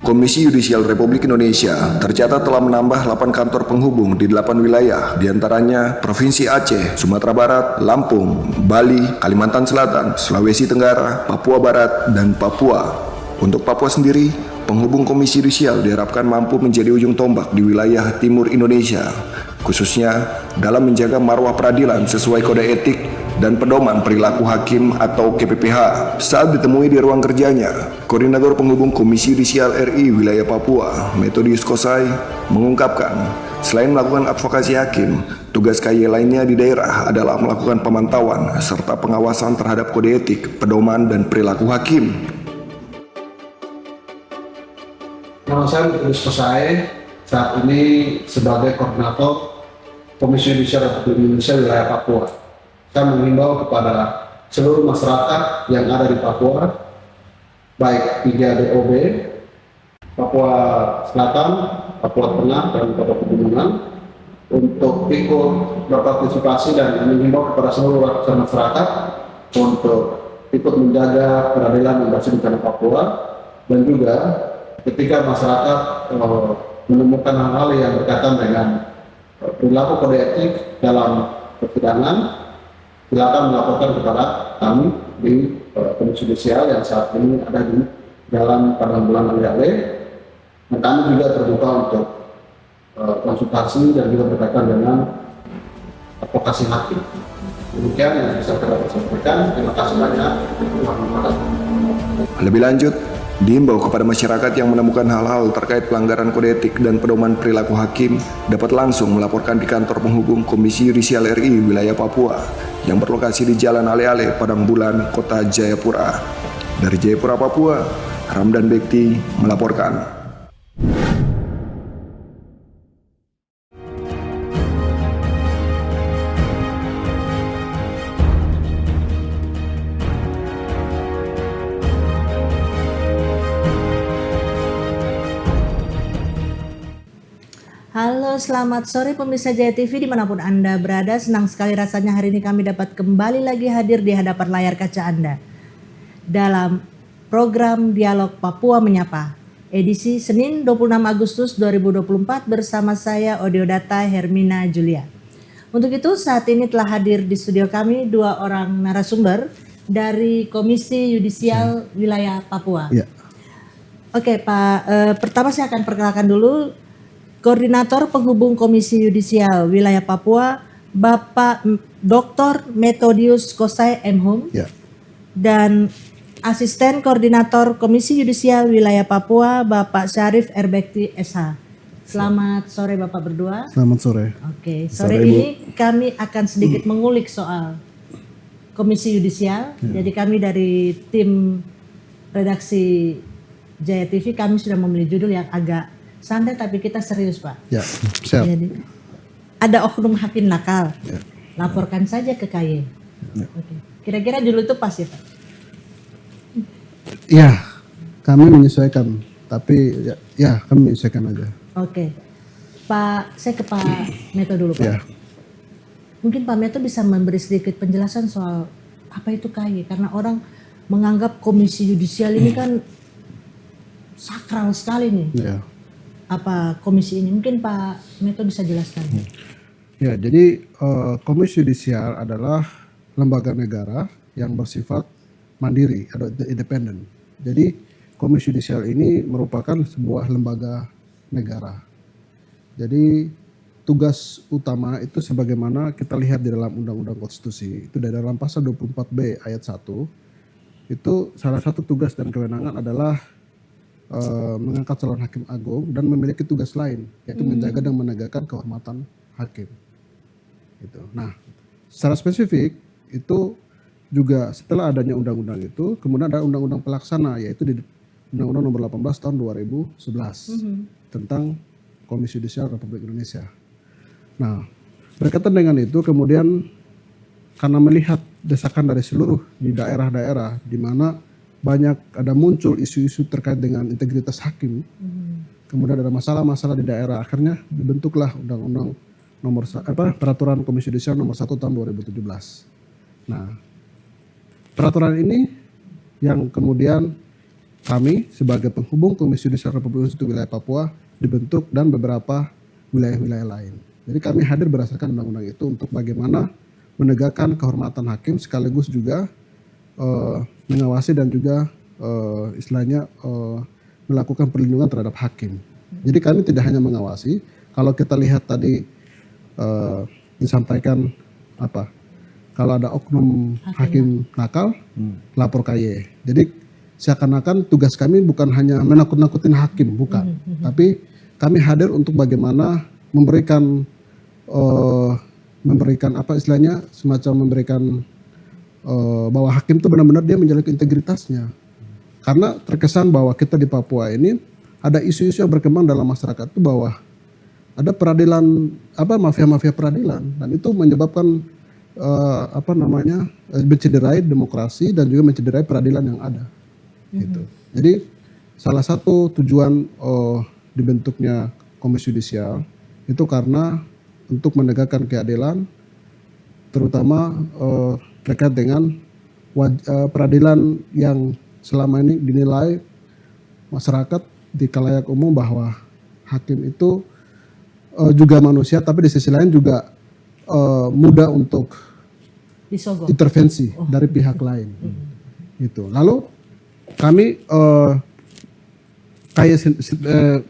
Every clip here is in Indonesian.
Komisi Yudisial Republik Indonesia tercatat telah menambah 8 kantor penghubung di 8 wilayah, diantaranya Provinsi Aceh, Sumatera Barat, Lampung, Bali, Kalimantan Selatan, Sulawesi Tenggara, Papua Barat, dan Papua. Untuk Papua sendiri, penghubung Komisi Yudisial diharapkan mampu menjadi ujung tombak di wilayah timur Indonesia, khususnya dalam menjaga marwah peradilan sesuai kode etik dan pedoman perilaku hakim atau KPPH. Saat ditemui di ruang kerjanya, Koordinator Penghubung Komisi Yudisial RI Wilayah Papua, Metodius Kosai, mengungkapkan, selain melakukan advokasi hakim, tugas KY lainnya di daerah adalah melakukan pemantauan serta pengawasan terhadap kode etik, pedoman, dan perilaku hakim. Nama saya Metodius Kosai, saat ini sebagai Koordinator Komisi Yudisial Republik Indonesia Wilayah Papua. Saya mengimbau kepada seluruh masyarakat yang ada di Papua, baik 3 DOB, Papua Selatan, Papua Tengah, dan Papua Pegunungan, untuk ikut berpartisipasi dan mengimbau kepada seluruh lapisan masyarakat untuk ikut menjaga peradilan yang bersih di tanah Papua, dan juga ketika masyarakat menemukan hal-hal yang berkaitan dengan perilaku kode etik dalam persidangan, silakan melaporkan kepada kami di Komisi Yudisial yang saat ini ada di dalam Padang alih-alih, dan kami juga terbuka untuk konsultasi dan juga berkaitan dengan advokasi hakim. Demikian yang bisa kita sampaikan. Terima kasih banyak. Lebih lanjut, diimbau kepada masyarakat yang menemukan hal-hal terkait pelanggaran kode etik dan pedoman perilaku hakim dapat langsung melaporkan di kantor penghubung Komisi Yudisial RI Wilayah Papua yang berlokasi di Jalan Ale-Ale, Padang Bulan, Kota Jayapura. Dari Jayapura, Papua, Ramdan Bekti melaporkan. Halo, selamat sore pemirsa Jaya TV dimanapun Anda berada. Senang sekali rasanya hari ini kami dapat kembali lagi hadir di hadapan layar kaca Anda dalam program Dialog Papua Menyapa, edisi Senin 26 Agustus 2024 bersama saya Odiodata Hermina Julia. Untuk itu saat ini telah hadir di studio kami 2 orang narasumber dari Komisi Yudisial Wilayah Papua. Ya. Oke Pak, pertama saya akan perkenalkan dulu Koordinator Penghubung Komisi Yudisial Wilayah Papua, Bapak Dr. Metodius Kosai MHum, ya. Dan Asisten Koordinator Komisi Yudisial Wilayah Papua, Bapak Syarif Erbekti SH. Selamat sore Bapak berdua. Selamat sore. Oke, sore ini kami akan sedikit mengulik soal Komisi Yudisial. Ya. Jadi kami dari tim redaksi Jaya TV kami sudah memilih judul yang agak santai tapi kita serius Pak. Ya, siap. Jadi, ada oknum hakim nakal, ya. Laporkan saja ke KY. Ya. Oke. Kira-kira judul itu pas ya Pak? Ya, kami menyesuaikan. Tapi ya kami menyesuaikan aja. Oke. Pak, saya ke Pak Meto dulu Pak. Ya. Mungkin Pak Meto bisa memberi sedikit penjelasan soal apa itu KY. Karena orang menganggap Komisi Yudisial ini kan sakral sekali nih. Ya. Apa komisi ini? Mungkin Pak Meto bisa jelaskan. Ya, jadi Komisi Yudisial adalah lembaga negara yang bersifat mandiri atau independen. Jadi Komisi Yudisial ini merupakan sebuah lembaga negara. Jadi tugas utama itu sebagaimana kita lihat di dalam Undang-Undang Konstitusi, itu dari dalam pasal 24B ayat 1, itu salah satu tugas dan kewenangan adalah mengangkat calon hakim agung dan memiliki tugas lain, yaitu menjaga dan menegakkan kehormatan hakim. Gitu. Nah, secara spesifik itu juga setelah adanya undang-undang itu, kemudian ada undang-undang pelaksana, yaitu di Undang-Undang Nomor 18 Tahun 2011 tentang Komisi Yudisial Republik Indonesia. Nah, berkaitan dengan itu, kemudian karena melihat desakan dari seluruh di daerah-daerah di mana banyak ada muncul isu-isu terkait dengan integritas hakim, kemudian ada masalah-masalah di daerah, akhirnya dibentuklah Undang-Undang Nomor Peraturan Komisi Yudisial Nomor 1 Tahun 2017. Nah, peraturan ini yang kemudian kami sebagai penghubung Komisi Yudisial Republik Indonesia untuk wilayah Papua dibentuk dan beberapa wilayah-wilayah lain. Jadi kami hadir berdasarkan undang-undang itu untuk bagaimana menegakkan kehormatan hakim sekaligus juga mengawasi dan juga istilahnya melakukan perlindungan terhadap hakim. Jadi kami tidak hanya mengawasi, kalau kita lihat tadi disampaikan apa? Kalau ada oknum hakim nakal, lapor KY. Jadi seakan-akan tugas kami bukan hanya menakut-nakutin hakim, bukan. Tapi kami hadir untuk bagaimana memberikan apa istilahnya, semacam memberikan bahwa hakim itu benar-benar dia menjaga integritasnya. Karena terkesan bahwa kita di Papua ini ada isu-isu yang berkembang dalam masyarakat itu bahwa ada peradilan mafia-mafia peradilan, dan itu menyebabkan mencederai demokrasi dan juga mencederai peradilan yang ada. Gitu. Jadi salah satu tujuan dibentuknya Komisi Yudisial itu karena untuk menegakkan keadilan, terutama terkait dengan peradilan yang selama ini dinilai masyarakat di khalayak umum bahwa hakim itu juga manusia, tapi di sisi lain juga mudah untuk Disogok. intervensi dari pihak lain. Gitu. Lalu kami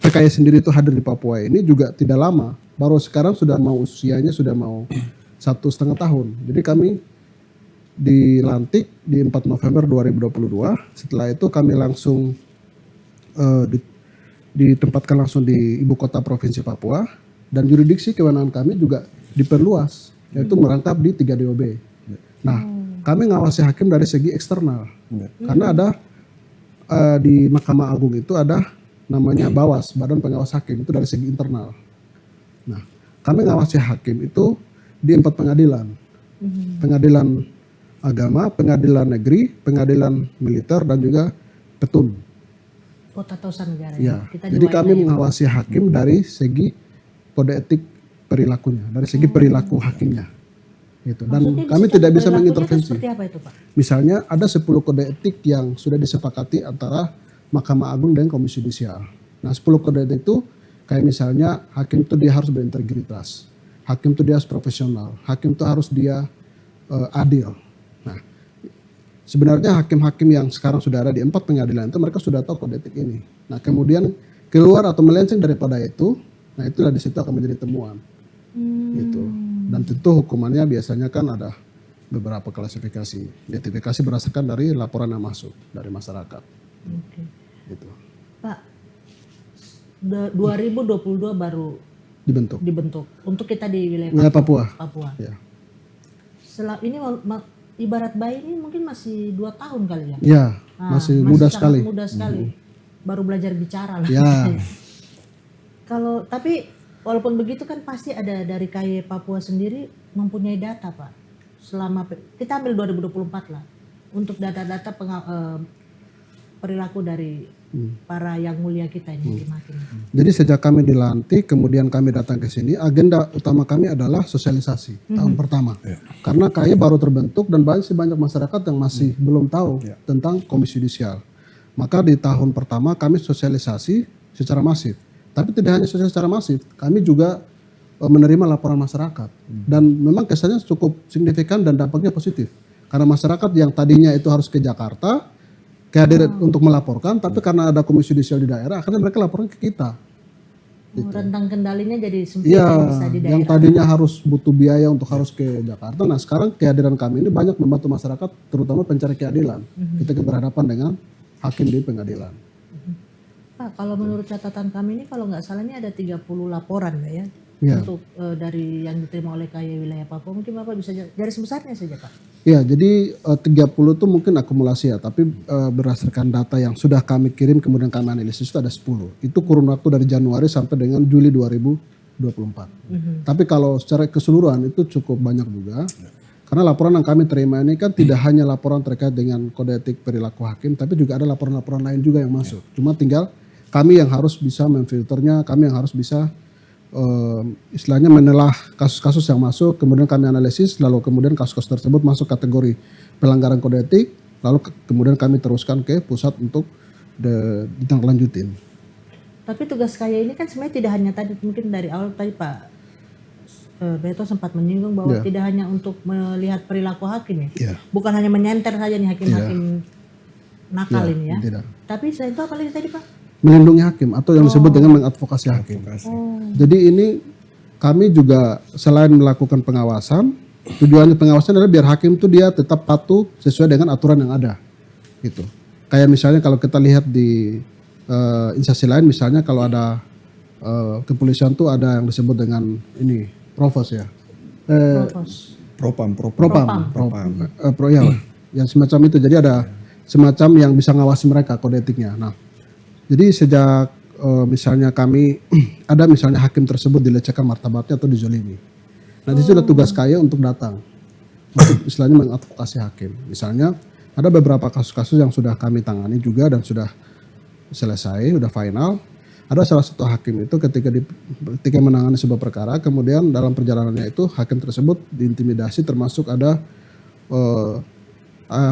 PKY sendiri itu hadir di Papua ini juga tidak lama, baru sekarang usianya sudah mau 1,5 tahun. Jadi kami dilantik di 4 November 2022. Setelah itu kami langsung ditempatkan langsung di ibu kota provinsi Papua, dan yurisdiksi kewenangan kami juga diperluas, yaitu merangkap di 3 DOB. Nah, kami ngawasi hakim dari segi eksternal, karena ada di Mahkamah Agung itu ada namanya BAWAS, Badan Pengawas Hakim, itu dari segi internal. Nah, kami ngawasi hakim itu di 4 pengadilan, pengadilan agama, pengadilan negeri, pengadilan militer, dan juga petun. Kota Tausan Negara. Ya, Kita jadi di kami wilayah. mengawasi hakim dari segi kode etik perilakunya, dari segi perilaku hakimnya. Gitu. Dan Maksudnya di kami situ tidak bisa perilakunya itu mengintervensi. Seperti apa itu, Pak? Misalnya ada 10 kode etik yang sudah disepakati antara Mahkamah Agung dan Komisi Yudisial. Nah, 10 kode etik itu kayak misalnya hakim itu dia harus berintegritas, hakim itu dia harus profesional, hakim itu harus dia adil. Nah, sebenarnya hakim-hakim yang sekarang sudah ada di 4 pengadilan itu mereka sudah tahu kode etik ini. Nah, kemudian keluar atau melenceng daripada itu, nah itulah di situ akan menjadi temuan. Gitu. Dan tentu hukumannya biasanya kan ada beberapa klasifikasi. Identifikasi berdasarkan dari laporan yang masuk dari masyarakat. Oke. Gitu. Pak, 2022 baru Dibentuk. untuk kita di wilayah Wilayah Papua. Papua. Ya. Ini ibarat bayi ini mungkin masih 2 tahun kali ya? Ya, Nah, masih muda sangat sekali. Muda sekali. Baru belajar bicara lah. Ya. Tapi walaupun begitu kan pasti ada dari KY Papua sendiri mempunyai data, Pak. Kita ambil 2024 lah untuk data-data perilaku dari para yang mulia kita ini hakim. Jadi sejak kami dilantik, kemudian kami datang ke sini, agenda utama kami adalah sosialisasi tahun pertama. Karena KY baru terbentuk dan banyak masyarakat yang masih belum tahu tentang Komisi Yudisial. Maka di tahun pertama kami sosialisasi secara masif. Tapi tidak hanya sosialisasi secara masif, kami juga menerima laporan masyarakat. Dan memang kesannya cukup signifikan dan dampaknya positif. Karena masyarakat yang tadinya itu harus ke Jakarta, kehadiran untuk melaporkan, tapi karena ada Komisi Yudisial di daerah, akhirnya mereka laporan ke kita. Rentang kendalinya jadi sempit Iya, bisa di daerah. yang tadinya harus butuh biaya untuk harus ke Jakarta, nah sekarang kehadiran kami ini banyak membantu masyarakat, terutama pencari keadilan. Kita berhadapan dengan hakim di pengadilan. Pak, kalau menurut catatan kami ini kalau nggak salah ini ada 30 laporan ya, Iya. untuk dari yang diterima oleh KY wilayah Papua. Mungkin Bapak bisa garis besarnya saja, Pak. Ya, jadi 30 itu mungkin akumulasi ya, tapi berdasarkan data yang sudah kami kirim kemudian kami analisis itu ada 10. Itu kurun waktu dari Januari sampai dengan Juli 2024. Tapi kalau secara keseluruhan itu cukup banyak juga. Karena laporan yang kami terima ini kan tidak hanya laporan terkait dengan kode etik perilaku hakim, tapi juga ada laporan-laporan lain juga yang masuk. Cuma tinggal kami yang harus bisa memfilternya, kami yang harus bisa istilahnya menelah kasus-kasus yang masuk, kemudian kami analisis, lalu kemudian kasus-kasus tersebut masuk kategori pelanggaran kode etik, lalu kemudian kami teruskan ke pusat untuk ditindaklanjutin. Tapi tugas kaya ini kan sebenarnya tidak hanya tadi, mungkin dari awal tadi Pak Beto sempat menyinggung bahwa Ya. tidak hanya untuk melihat perilaku hakim ya, Ya. bukan hanya menyenter saja nih hakim-hakim nakal Ya, ini ya. tidak. Tapi selain itu apa lagi tadi Pak? Melindungi hakim atau yang disebut dengan mengadvokasi hakim. Jadi ini kami juga selain melakukan pengawasan, tujuannya pengawasan adalah biar hakim itu dia tetap patuh sesuai dengan aturan yang ada, gitu. Kayak misalnya kalau kita lihat di instansi lain, misalnya kalau ada kepolisian tuh ada yang disebut dengan ini provos ya, Provos. Propam. ya, yang semacam itu. Jadi ada semacam yang bisa ngawasi mereka kode etiknya. Nah, jadi sejak misalnya kami ada misalnya hakim tersebut dilecehkan martabatnya atau dizolimi. Nah, itu sudah tugas kaya untuk datang, untuk istilahnya mengadvokasi hakim. Misalnya ada beberapa kasus-kasus yang sudah kami tangani juga dan sudah selesai, sudah final. Ada salah satu hakim itu ketika menangani sebuah perkara, kemudian dalam perjalanannya itu hakim tersebut diintimidasi, termasuk ada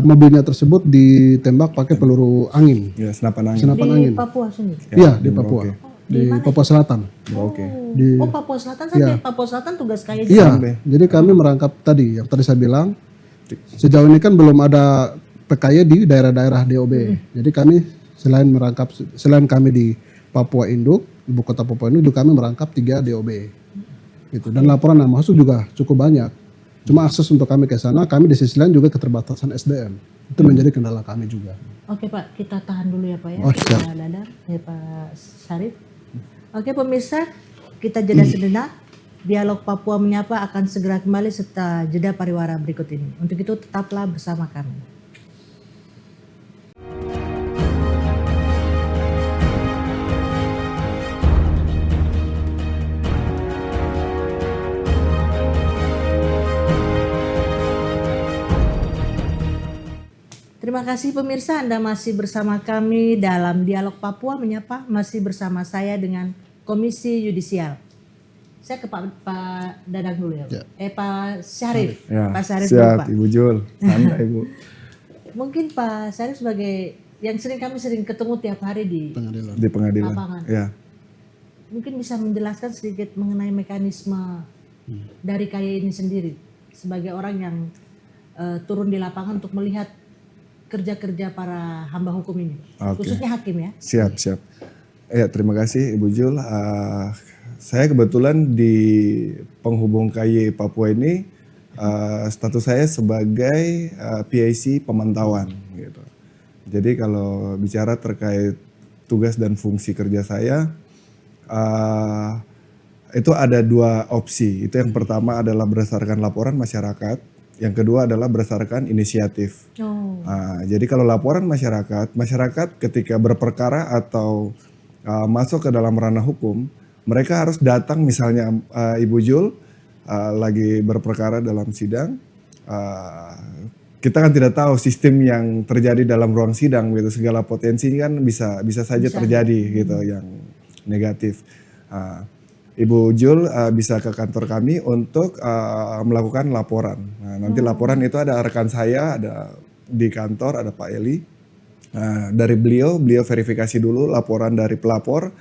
mobilnya tersebut ditembak pakai peluru angin, Ya, senapan angin. senapan Di angin. Papua sini. Iya, di Papua. Merauke. Di Papua Selatan. Oke. Oh Papua Selatan saja, Papua Selatan tugas kaya juga. Iya, jadi kami merangkap tadi yang tadi saya bilang. Sejauh ini kan belum ada PKY di daerah-daerah DOB. Jadi kami selain kami di Papua Induk, ibu kota Papua Induk, juga kami merangkap 3 DOB. Gitu. Dan laporan yang masuk juga cukup banyak. Cuma akses untuk kami ke sana, kami di sisi lain juga keterbatasan SDM. Itu menjadi kendala kami juga. Oke Pak, kita tahan dulu ya Pak ya. Oh, siap. Pak Dadar, ya Pak Syarif. Oke pemirsa, kita jeda sejenak. Dialog Papua Menyapa akan segera kembali setelah jeda pariwara berikut ini. Untuk itu tetaplah bersama kami. Terima kasih pemirsa, Anda masih bersama kami dalam Dialog Papua Menyapa, masih bersama saya dengan Komisi Yudisial. Saya ke Pak Dadang dulu ya. Pak Syarif. Ya, Pak Syarif dulu siap Pak. Ibu Jul. Santai Ibu. Mungkin Pak Syarif sebagai yang kami sering ketemu tiap hari di Pengadilan. Di pengadilan. lapangan. Ya. Mungkin bisa menjelaskan sedikit mengenai mekanisme dari KAI ini sendiri sebagai orang yang turun di lapangan untuk melihat kerja-kerja para hamba hukum ini, Oke. khususnya hakim ya. Siap. Ya, terima kasih Ibu Jul. Saya kebetulan di penghubung KY Papua ini status saya sebagai PIC pemantauan gitu. Jadi kalau bicara terkait tugas dan fungsi kerja saya, itu ada 2 opsi. Itu yang pertama adalah berdasarkan laporan masyarakat, yang kedua adalah berdasarkan inisiatif. Oh. Jadi kalau laporan masyarakat ketika berperkara atau masuk ke dalam ranah hukum, mereka harus datang misalnya Ibu Jul lagi berperkara dalam sidang, kita kan tidak tahu sistem yang terjadi dalam ruang sidang gitu, segala potensi kan bisa saja terjadi gitu yang negatif. Ibu Jul bisa ke kantor kami untuk melakukan laporan. Nah, nanti laporan itu ada rekan saya, ada di kantor, ada Pak Eli. Dari beliau verifikasi dulu laporan dari pelapor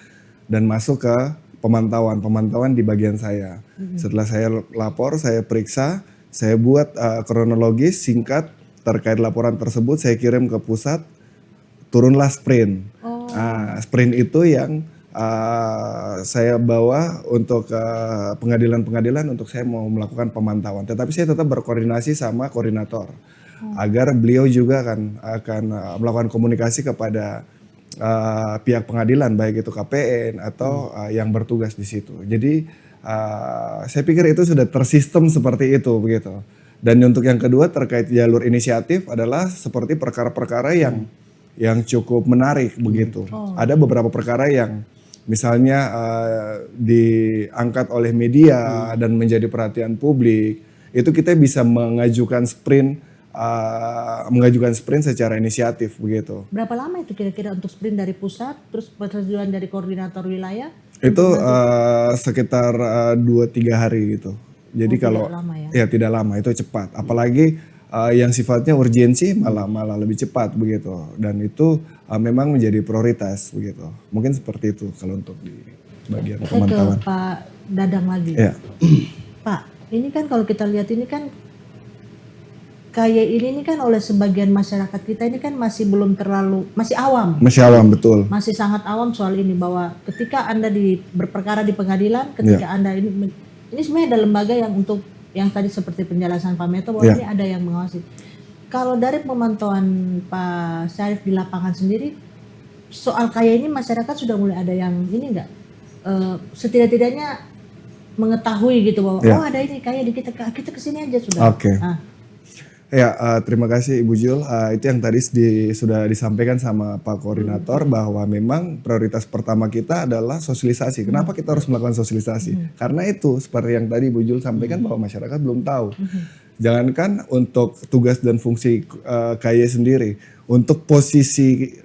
dan masuk ke pemantauan di bagian saya. Setelah saya lapor, saya periksa, saya buat kronologis singkat terkait laporan tersebut, saya kirim ke pusat, turunlah sprint. Sprint itu yang saya bawa untuk pengadilan-pengadilan untuk saya mau melakukan pemantauan. Tetapi saya tetap berkoordinasi sama koordinator agar beliau juga akan melakukan komunikasi kepada pihak pengadilan, baik itu KPN atau yang bertugas di situ. Jadi saya pikir itu sudah tersistem seperti itu begitu. Dan untuk yang kedua terkait jalur inisiatif adalah seperti perkara-perkara yang cukup menarik begitu. Ada beberapa perkara yang misalnya diangkat oleh media dan menjadi perhatian publik, itu kita bisa mengajukan sprint secara inisiatif begitu. Berapa lama itu kira-kira untuk sprint dari pusat, terus persetujuan dari koordinator wilayah? Itu sekitar 2-3 hari gitu. Jadi tidak kalau lama ya? tidak lama, itu cepat. Apalagi yang sifatnya urgensi malah lebih cepat begitu, dan itu memang menjadi prioritas begitu. Mungkin seperti itu kalau untuk di bagian Saya pemantauan. ke Pak Dadang lagi. Ya. Pak, ini kan kalau kita lihat ini kan KY ini kan oleh sebagian masyarakat kita ini kan masih belum terlalu, masih awam. Masih awam, betul. Masih sangat awam soal ini, bahwa ketika Anda berperkara di pengadilan, ketika Anda ini sebenarnya ada lembaga yang untuk yang tadi seperti penjelasan Pak Meto bahwa ini ada yang mengawasi. Kalau dari pemantauan Pak Syarif di lapangan sendiri, soal KY ini masyarakat sudah mulai ada yang ini enggak? Setidak-tidaknya mengetahui gitu bahwa oh ada ini KY di kita kesini aja sudah. Oke. Ya, terima kasih Ibu Jul. Itu yang tadi sudah disampaikan sama Pak Koordinator bahwa memang prioritas pertama kita adalah sosialisasi. Kenapa kita harus melakukan sosialisasi? Karena itu seperti yang tadi Ibu Jul sampaikan bahwa masyarakat belum tahu. Jangankan untuk tugas dan fungsi KY sendiri, untuk posisi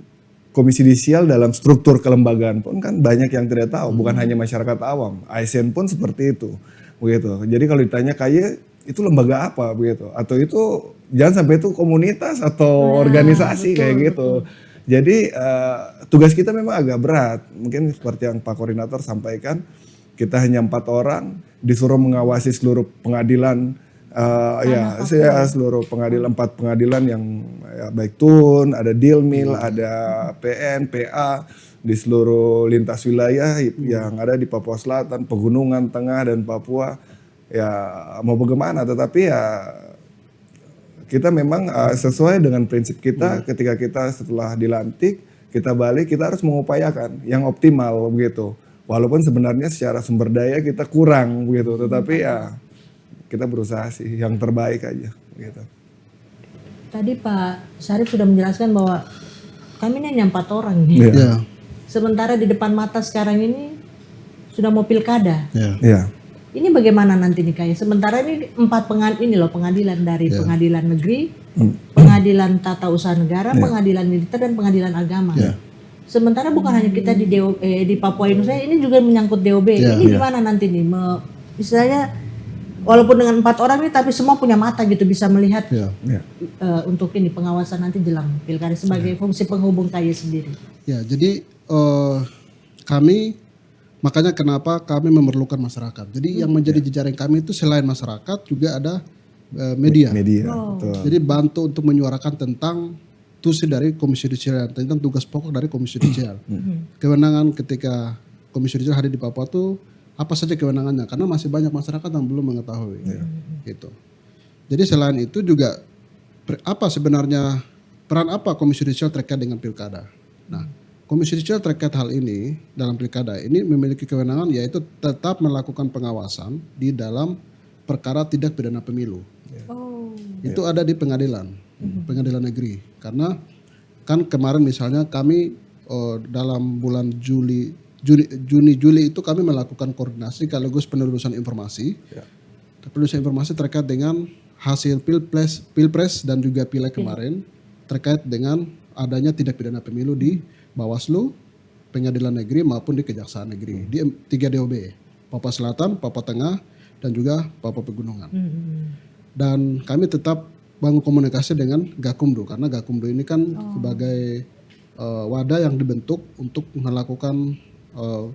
Komisi Yudisial dalam struktur kelembagaan pun kan banyak yang tidak tahu. Bukan hanya masyarakat awam, ASN pun seperti itu. Begitu. Jadi kalau ditanya KY itu lembaga apa begitu, atau itu jangan sampai itu komunitas atau organisasi kayak gitu. Jadi tugas kita memang agak berat. Mungkin seperti yang Pak Koordinator sampaikan, kita hanya 4 orang disuruh mengawasi seluruh pengadilan, seluruh pengadilan, 4 pengadilan yang baik TUN, ada Dilmil, ada PN, PA di seluruh lintas wilayah yang ada di Papua Selatan, Pegunungan Tengah dan Papua. Ya mau bagaimana, tetapi ya kita memang sesuai dengan prinsip kita ketika kita setelah dilantik kita balik, kita harus mengupayakan yang optimal begitu, walaupun sebenarnya secara sumber daya kita kurang begitu, tetapi ya kita berusaha sih yang terbaik aja gitu. Tadi Pak Syarif sudah menjelaskan bahwa kami ini hanya 4 orang nih. Sementara di depan mata sekarang ini sudah mau pilkada. Ini bagaimana nanti nih kayak sementara ini 4 pengadilan dari pengadilan negeri, pengadilan tata usaha negara, pengadilan militer dan pengadilan agama. Sementara bukan hanya kita di Papua Indonesia, ini juga menyangkut DOB. Ini gimana nanti nih? Misalnya walaupun dengan 4 orang ini tapi semua punya mata gitu bisa melihat untuk ini pengawasan nanti jelang pilkada sebagai fungsi penghubung KY sendiri. Ya, jadi kami makanya kenapa kami memerlukan masyarakat. Jadi yang menjadi jejaring kami itu selain masyarakat juga ada media. Jadi bantu untuk menyuarakan tentang tusi dari Komisi Yudisial, tentang tugas pokok dari Komisi Yudisial. Kewenangan ketika Komisi Yudisial hadir di Papua itu apa saja kewenangannya? Karena masih banyak masyarakat yang belum mengetahui. Gitu. Jadi selain itu juga apa sebenarnya peran apa Komisi Yudisial terkait dengan pilkada? Nah, Komisi Yudisial terkait hal ini dalam pilkada ini memiliki kewenangan yaitu tetap melakukan pengawasan di dalam perkara tindak pidana pemilu. Itu ada di pengadilan negeri. Karena kan kemarin misalnya kami dalam bulan Juni-Juli itu kami melakukan koordinasi sekaligus penelusuran informasi. Penelusuran informasi terkait dengan hasil pilpres dan juga pileg kemarin terkait dengan adanya tindak pidana pemilu di Bawaslu, Pengadilan Negeri maupun di Kejaksaan Negeri di 3 DOB, Papua Selatan, Papua Tengah, dan juga Papua Pegunungan. Dan kami tetap bangun komunikasi dengan Gakumdu karena Gakumdu ini kan sebagai wadah yang dibentuk untuk melakukan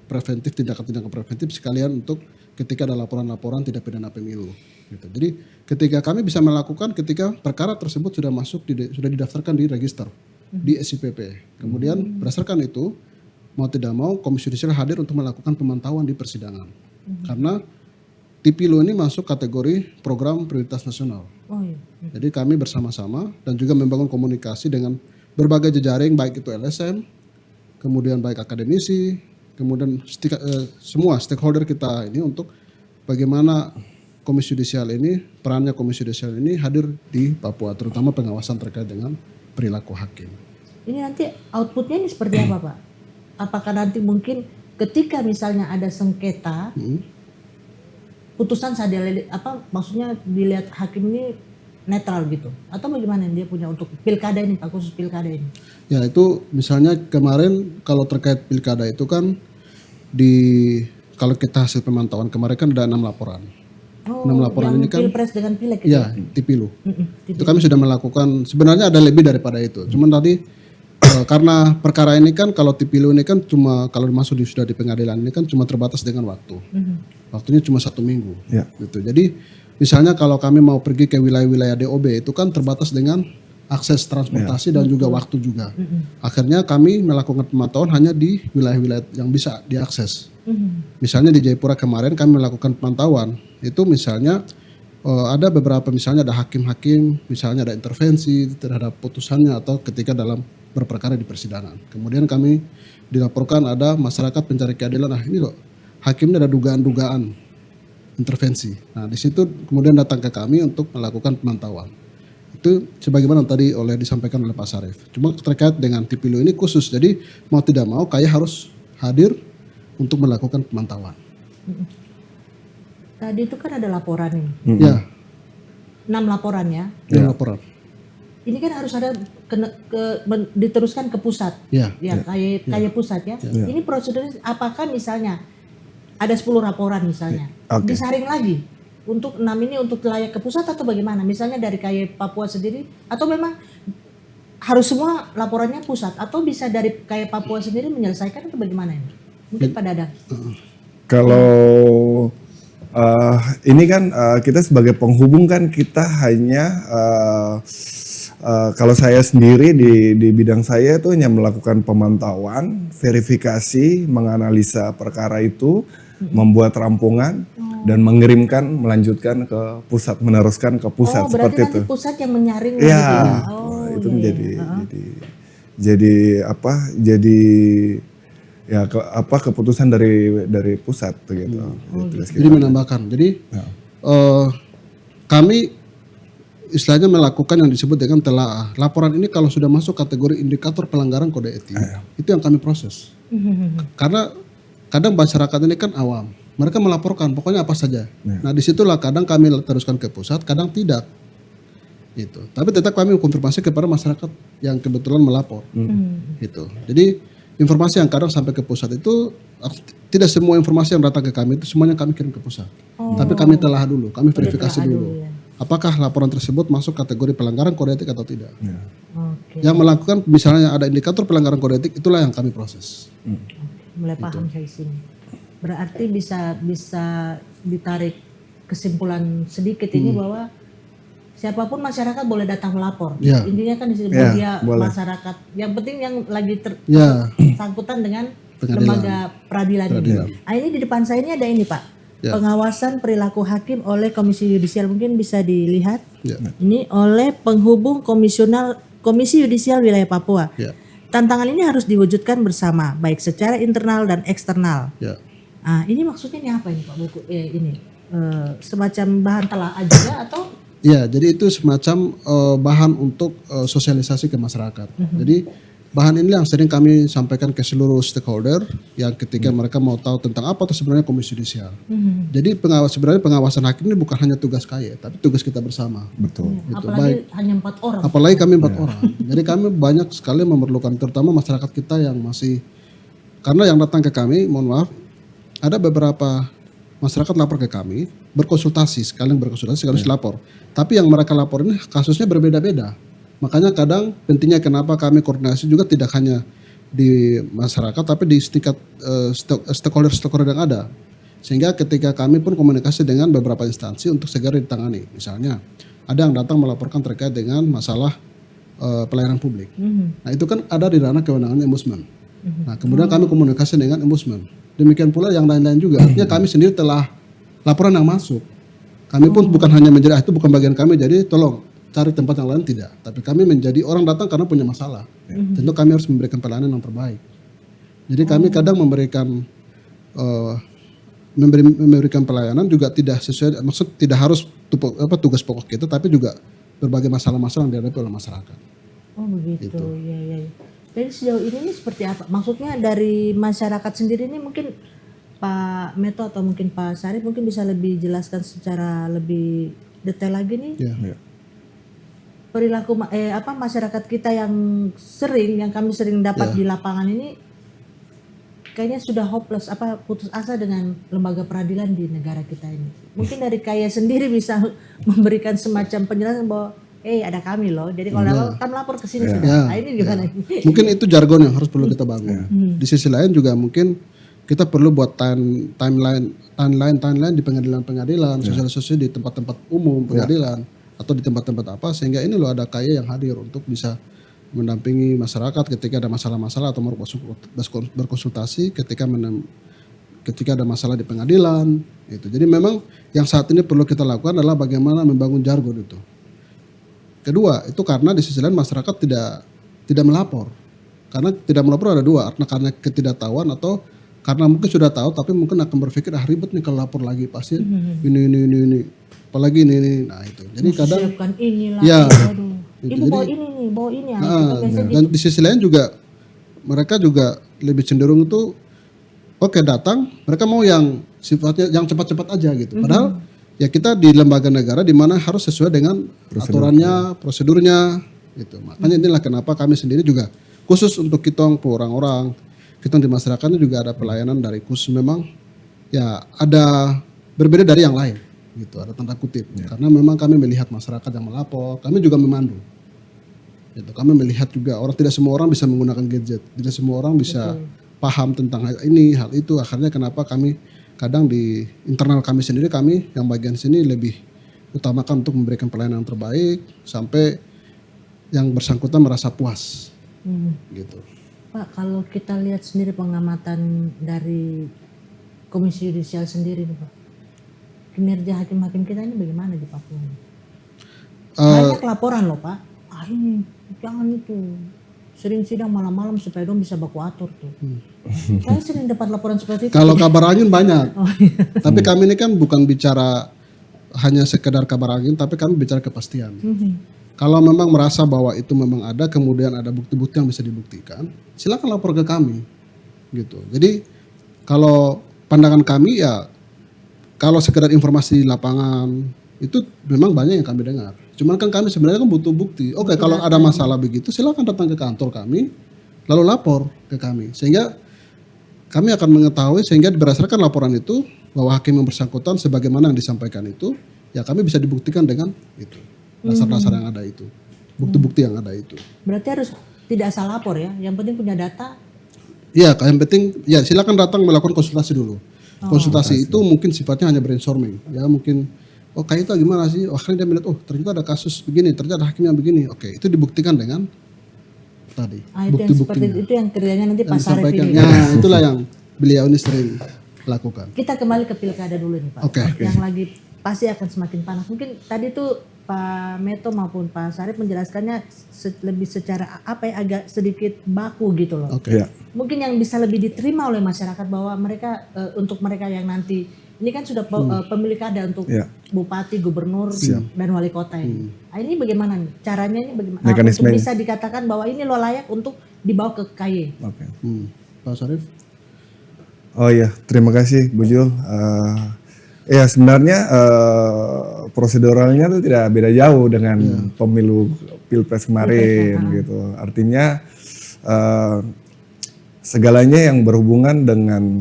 preventif, tindakan-tindakan preventif sekalian untuk ketika ada laporan-laporan tindak pidana pemilu. Gitu. Jadi ketika kami bisa melakukan ketika perkara tersebut sudah masuk sudah didaftarkan di register di SIPP. Kemudian berdasarkan itu mau tidak mau Komisi Yudisial hadir untuk melakukan pemantauan di persidangan. Karena TPILU ini masuk kategori program prioritas nasional. Jadi kami bersama-sama dan juga membangun komunikasi dengan berbagai jejaring baik itu LSM, kemudian baik akademisi, kemudian semua stakeholder kita ini untuk bagaimana Komisi Yudisial ini, perannya Komisi Yudisial ini hadir di Papua, terutama pengawasan terkait dengan perilaku hakim. Ini nanti outputnya ini seperti apa Pak? Apakah nanti mungkin ketika misalnya ada sengketa, putusan maksudnya dilihat hakim ini netral gitu? Atau bagaimana dia punya untuk pilkada ini Pak, khusus pilkada ini? Ya itu misalnya kemarin kalau terkait pilkada itu kan kalau kita hasil pemantauan kemarin kan ada 6 laporan. Oh, 6 laporan yang ini kan pilpres dengan pileg gitu. ya Tipilu. Mm-mm, Itu kami sudah melakukan, sebenarnya ada lebih daripada itu. Cuman tadi karena perkara ini kan kalau Tipilu ini kan cuma kalau masuk sudah di pengadilan ini kan cuma terbatas dengan waktu. Waktunya cuma 1 minggu. Ya. Gitu. Jadi misalnya kalau kami mau pergi ke wilayah-wilayah DOB itu kan terbatas dengan akses transportasi dan juga waktu juga. Akhirnya kami melakukan pemantauan hanya di wilayah-wilayah yang bisa diakses. Misalnya di Jayapura kemarin kami melakukan pemantauan itu misalnya ada beberapa misalnya ada hakim-hakim misalnya ada intervensi terhadap putusannya atau ketika dalam berperkara di persidangan. Kemudian kami dilaporkan ada masyarakat pencari keadilan, nah ini loh hakimnya ada dugaan-dugaan intervensi. Nah di situ kemudian datang ke kami untuk melakukan pemantauan. Itu sebagaimana tadi disampaikan oleh Pak Sarif. Cuma terkait dengan Tipilu ini khusus, jadi mau tidak mau KAI harus hadir untuk melakukan pemantauan. Tadi itu kan ada laporan nih, Ya, 6 laporan ya. yang laporan. Ini kan harus ada diteruskan ke pusat. Ya, Kayak pusat ya. Ini prosedurnya apakah misalnya ada 10 laporan misalnya, Oke. disaring lagi untuk 6 ini untuk layak ke pusat atau bagaimana? Misalnya dari KY Papua sendiri atau memang harus semua laporannya pusat atau bisa dari KY Papua sendiri menyelesaikan atau bagaimana ini? Mungkin Pak Dadang. Kalau ini kan kita sebagai penghubung kan kita hanya kalau saya sendiri di bidang saya itu hanya melakukan pemantauan, verifikasi, menganalisa perkara itu, membuat rampungan dan mengirimkan, melanjutkan ke pusat, meneruskan ke pusat Oh, seperti berarti itu. nanti pusat yang menyaring Ya, gitu ya. Oh, itu iya, menjadi iya. jadi apa? Jadi ya keputusan dari pusat begitu. Tugas kita. jadi menambahkan. Jadi kami istilahnya melakukan yang disebut dengan telaah. Laporan ini kalau sudah masuk kategori indikator pelanggaran kode etik, itu yang kami proses. Karena kadang masyarakat ini kan awam, mereka melaporkan pokoknya apa saja. Nah disitulah kadang kami teruskan ke pusat, kadang tidak. Gitu. Tapi tetap kami konfirmasi kepada masyarakat yang kebetulan melapor. Gitu. Jadi informasi yang kadang sampai ke pusat itu tidak semua informasi yang datang ke kami itu semuanya kami kirim ke pusat. Tapi kami telah dulu, kami verifikasi dulu. Apakah laporan tersebut masuk kategori pelanggaran kode etik atau tidak? Oke. Yang melakukan misalnya ada indikator pelanggaran kode etik itulah yang kami proses. Mulai paham saya sini. Berarti bisa ditarik kesimpulan sedikit ini bahwa siapapun masyarakat boleh datang melapor. Ya. Intinya kan di sini Ya, dia boleh. masyarakat. Yang penting yang lagi Ya, tersangkutan dengan Pengadilan. lembaga peradilan ini. Nah, ini di depan saya ini ada ini Pak. Ya. Pengawasan perilaku hakim oleh Komisi Yudisial, mungkin bisa dilihat. ya, Ini oleh penghubung Komisi Yudisial Wilayah Papua. ya, Tantangan ini harus diwujudkan bersama, baik secara internal dan eksternal. ya. Nah, ini maksudnya ini apa ini Pak buku ini? Semacam bahan telaah juga atau? Ya, jadi itu semacam bahan untuk sosialisasi ke masyarakat. Jadi bahan ini yang sering kami sampaikan ke seluruh stakeholder yang ketika mereka mau tahu tentang apa itu sebenarnya Komisi Yudisial. Jadi sebenarnya pengawasan hakim ini bukan hanya tugas KAI, tapi tugas kita bersama. Betul. Gitu. Apalagi hanya 4 orang. Apalagi kami 4 orang. Jadi kami banyak sekali memerlukan, terutama masyarakat kita yang masih, karena yang datang ke kami, mohon maaf, ada beberapa masyarakat lapor ke kami, berkonsultasi, sekalian lapor. Tapi yang mereka lapor ini kasusnya berbeda-beda. Makanya kadang pentingnya kenapa kami koordinasi juga tidak hanya di masyarakat, tapi di tingkat stakeholder yang ada. Sehingga ketika kami pun komunikasi dengan beberapa instansi untuk segera ditangani. Misalnya ada yang datang melaporkan terkait dengan masalah pelayanan publik. Nah itu kan ada di ranah kewenangan ombudsman. Nah kemudian kami komunikasi dengan ombudsman. Demikian pula yang lain-lain juga. Artinya kami sendiri telah laporan yang masuk. Kami pun bukan hanya menjadi itu bukan bagian kami. Jadi tolong cari tempat yang lain tidak. Tapi kami menjadi orang datang karena punya masalah. Tentu kami harus memberikan pelayanan yang terbaik. Jadi kami kadang memberikan pelayanan juga tidak sesuai, maksud tidak harus tugas pokok kita, tapi juga berbagai masalah-masalah yang dihadapi oleh masyarakat. Oh begitu, ya. Jadi sejauh ini seperti apa? Maksudnya dari masyarakat sendiri ini mungkin Pak Meto atau mungkin Pak Sarif mungkin bisa lebih jelaskan secara lebih detail lagi nih. Ya. Perilaku masyarakat kita yang kami sering dapat di lapangan ini kayaknya sudah hopeless, putus asa dengan lembaga peradilan di negara kita ini. Mungkin dari Kaya sendiri bisa memberikan semacam penjelasan bahwa ada kami loh. Jadi kalau kami lapor ke sini sudah. Nah, ini gimana? Mungkin itu jargon yang harus perlu kita bangun. Di sisi lain juga mungkin kita perlu buat timeline di pengadilan-pengadilan, sosialisasi di tempat-tempat umum pengadilan atau di tempat-tempat apa, sehingga ini loh ada Kaya yang hadir untuk bisa mendampingi masyarakat ketika ada masalah-masalah atau berkonsultasi ketika ada masalah di pengadilan itu. Jadi memang yang saat ini perlu kita lakukan adalah bagaimana membangun jargon itu. Kedua, itu karena di sisi lain masyarakat tidak melapor. Karena tidak melapor ada dua, karena ketidaktahuan atau karena mungkin sudah tahu tapi mungkin akan berpikir ribet nih kalau lapor lagi pasti ini apalagi ini. Nah itu. Jadi kadang siapkan inilah. Ya. Ibu bawa ini nih, bawa ini. Dan di sisi lain juga mereka juga lebih cenderung itu datang, mereka mau yang sifatnya yang cepat-cepat aja gitu. Padahal ya kita di lembaga negara di mana harus sesuai dengan aturannya, prosedurnya gitu. Makanya inilah kenapa kami sendiri juga khusus untuk kita orang-orang, kita di masyarakatnya juga ada pelayanan dari khusus memang ya ada berbeda dari yang lain gitu, ada tanda kutip. Karena memang kami melihat masyarakat yang melapor, kami juga memandu. Gitu. Kami melihat juga tidak semua orang bisa menggunakan gadget, tidak semua orang bisa paham tentang hal ini, hal itu. Akhirnya kenapa kami kadang di internal kami sendiri, kami yang bagian sini lebih utamakan untuk memberikan pelayanan yang terbaik sampai yang bersangkutan merasa puas. Gitu. Pak, kalau kita lihat sendiri pengamatan dari Komisi Yudisial sendiri nih Pak, kinerja hakim-hakim kita ini bagaimana di Papua? Banyak laporan loh Pak, ini jangan itu, sering sidang malam-malam supaya dong bisa baku atur tuh. Saya sering dapat laporan seperti itu. Kalau kabar angin banyak, tapi kami ini kan bukan bicara hanya sekedar kabar angin, tapi kami bicara kepastian. Kalau memang merasa bahwa itu memang ada, kemudian ada bukti-bukti yang bisa dibuktikan, silakan lapor ke kami, gitu. Jadi kalau pandangan kami ya, kalau sekedar informasi di lapangan itu memang banyak yang kami dengar. Cuman kan kami sebenarnya kan butuh bukti. Oke, kalau ada masalah begitu, silakan datang ke kantor kami, lalu lapor ke kami, sehingga kami akan mengetahui, sehingga berdasarkan laporan itu bahwa hakim yang bersangkutan sebagaimana yang disampaikan itu, ya kami bisa dibuktikan dengan itu. Dasar-dasar yang ada itu, bukti-bukti yang ada itu. Berarti harus tidak asal lapor ya, yang penting punya data. Iya, yang penting ya silakan datang melakukan konsultasi dulu. Konsultasi itu mungkin sifatnya hanya brainstorming, ya mungkin kayak itu gimana sih? Akhirnya dia melihat ternyata ada kasus begini, ternyata ada hakim yang begini. Oke, itu dibuktikan dengan tadi bukti-buktinya. Itu yang kerjanya nanti Pak Sarif ini. Nah, itulah yang beliau ini sering lakukan. Kita kembali ke pilkada dulu nih Pak. Yang lagi pasti akan semakin panas. Mungkin tadi tuh Pak Meto maupun Pak Sarif menjelaskannya lebih secara agak sedikit baku gitu loh. Mungkin yang bisa lebih diterima oleh masyarakat bahwa mereka untuk mereka yang nanti ini kan sudah pemilik kada untuk bupati, gubernur dan wali kota ini. Nah, ini bagaimana nih? Caranya ini bagaimana untuk bisa dikatakan bahwa ini lo layak untuk dibawa ke KY? Pak Sarif. Oh iya, terima kasih Bu Jul. Ya sebenarnya proseduralnya itu tidak beda jauh dengan pemilu pilpres kemarin gitu. Artinya segalanya yang berhubungan dengan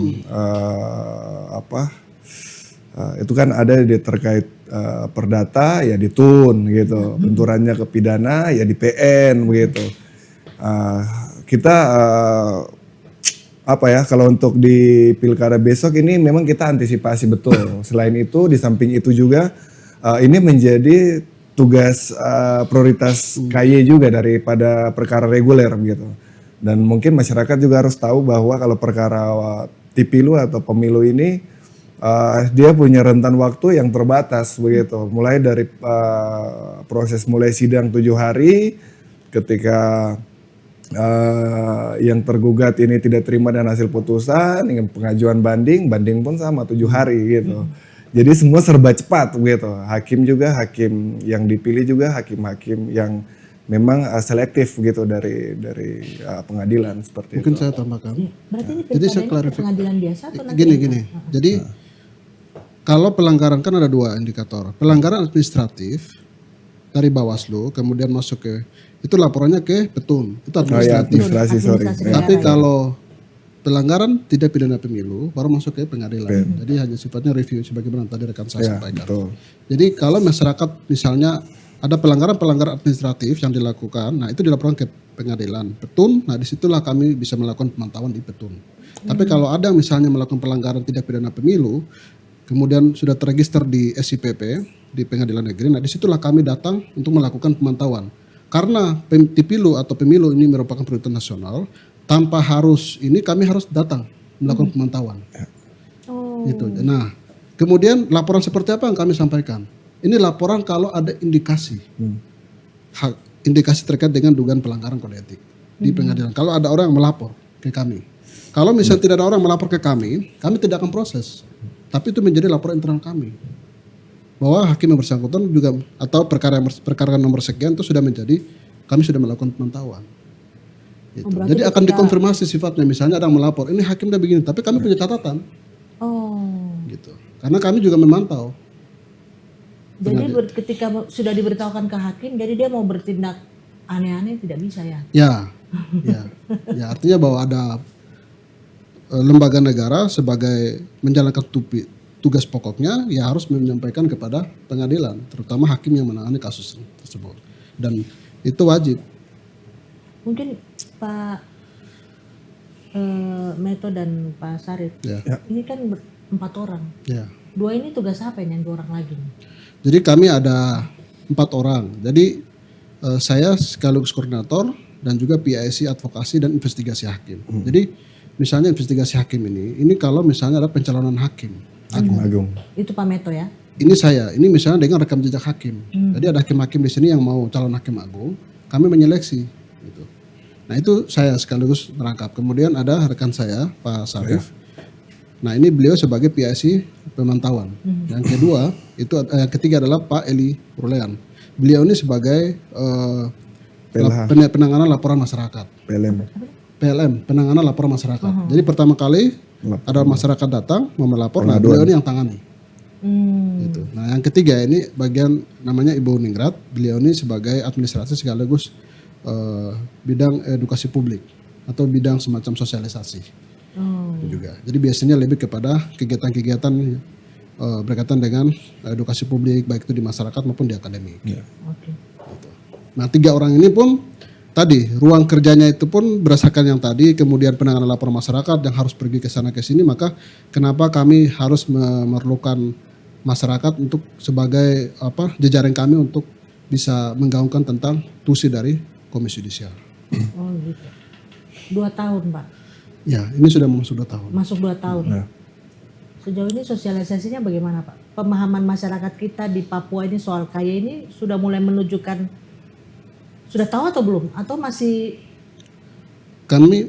itu kan ada terkait perdata ya di TUN gitu, benturannya ke pidana ya di PN begitu. Kita kalau untuk di pilkada besok ini memang kita antisipasi betul. Selain itu, di samping itu juga ini menjadi tugas prioritas KY juga daripada perkara reguler gitu. Dan mungkin masyarakat juga harus tahu bahwa kalau perkara tipilu atau pemilu ini dia punya rentan waktu yang terbatas begitu. Mulai dari proses mulai sidang 7 hari ketika yang tergugat ini tidak terima dan hasil putusan, dengan pengajuan banding pun sama 7 hari gitu. Jadi semua serba cepat gitu. Hakim yang dipilih juga hakim-hakim yang memang selektif gitu dari pengadilan seperti Mungkin itu. Saya tambahkan. Berarti ini Jadi saya klarifikasi. pengadilan biasa atau nanti? Gini. Jadi kalau pelanggaran kan ada 2 indikator. Pelanggaran administratif dari Bawaslu kemudian masuk ke itu laporannya ke Petun, itu administratif. Administrasi, sorry. Tapi kalau pelanggaran tidak pidana pemilu baru masuk ke pengadilan. Jadi hanya sifatnya review sebagaimana tadi rekan saya Ya, sampaikan. betul. Jadi kalau masyarakat misalnya ada pelanggaran-pelanggaran administratif yang dilakukan, nah itu dilaporkan ke pengadilan Petun. Nah disitulah kami bisa melakukan pemantauan di Petun. Tapi kalau ada misalnya melakukan pelanggaran tidak pidana pemilu, kemudian sudah terregister di SIPP di pengadilan negeri, nah disitulah kami datang untuk melakukan pemantauan. Karena pemilu atau pemilu ini merupakan prioritas nasional, tanpa harus ini kami harus datang melakukan pemantauan. Oh. Gitu. Nah, kemudian laporan seperti apa yang kami sampaikan? Ini laporan kalau ada indikasi, indikasi terkait dengan dugaan pelanggaran kode etik di pengadilan. Kalau ada orang yang melapor ke kami, kalau misalnya tidak ada orang melapor ke kami tidak akan proses. Tapi itu menjadi laporan internal kami bahwa hakim yang bersangkutan juga atau perkara nomor sekian itu sudah menjadi kami sudah melakukan pemantauan. Gitu. berarti Jadi akan dikonfirmasi sifatnya. Misalnya ada yang melapor, ini hakim udah begini, tapi kami punya catatan. Oh. Gitu. Karena kami juga memantau. Jadi ketika sudah diberitahukan ke hakim, jadi dia mau bertindak aneh-aneh tidak bisa ya? Ya, ya artinya bahwa ada lembaga negara sebagai menjalankan tugas pokoknya, ya harus menyampaikan kepada pengadilan, terutama hakim yang menangani kasus tersebut. Dan itu wajib. Mungkin Pak Meto dan Pak Sarif, ini kan 4 orang. Ya. 2 ini tugas apa yang 2 orang lagi nih? Jadi kami ada 4 orang. Jadi saya sekaligus koordinator dan juga PIC advokasi dan investigasi hakim. Jadi misalnya investigasi hakim ini kalau misalnya ada pencalonan hakim Agung. Itu Pak Meto ya? Ini saya, ini misalnya dengan rekam jejak hakim. Jadi ada hakim-hakim di sini yang mau calon hakim agung, kami menyeleksi. Gitu. Nah itu saya sekaligus merangkap. Kemudian ada rekan saya Pak Sarif. Nah ini beliau sebagai PIC pemantauan. Yang kedua itu yang ketiga adalah Pak Eli Purlean. Beliau ini sebagai penanganan laporan masyarakat. PLM, penanganan laporan masyarakat. Jadi pertama kali ada masyarakat datang mau melapor, nah beliau ini yang tangani. Gitu. Nah yang ketiga ini bagian namanya Ibu Ningrat. Beliau ini sebagai administrasi sekaligus bidang edukasi publik atau bidang semacam sosialisasi. Juga. Jadi biasanya lebih kepada kegiatan-kegiatan berkaitan dengan edukasi publik baik itu di masyarakat maupun di akademik. Oke. Gitu. Nah 3 orang ini pun tadi ruang kerjanya itu pun berdasarkan yang tadi, kemudian penanganan laporan masyarakat yang harus pergi ke sana ke sini, maka kenapa kami harus memerlukan masyarakat untuk sebagai jejaring kami untuk bisa menggaungkan tentang tusi dari Komisi Yudisial. Oh gitu. 2 tahun Pak? Ya, ini sudah masuk 2 tahun. Masuk 2 tahun. Ya. Sejauh ini sosialisasinya bagaimana Pak? Pemahaman masyarakat kita di Papua ini soal kaya ini sudah mulai menunjukkan, sudah tahu atau belum? Atau masih? Kami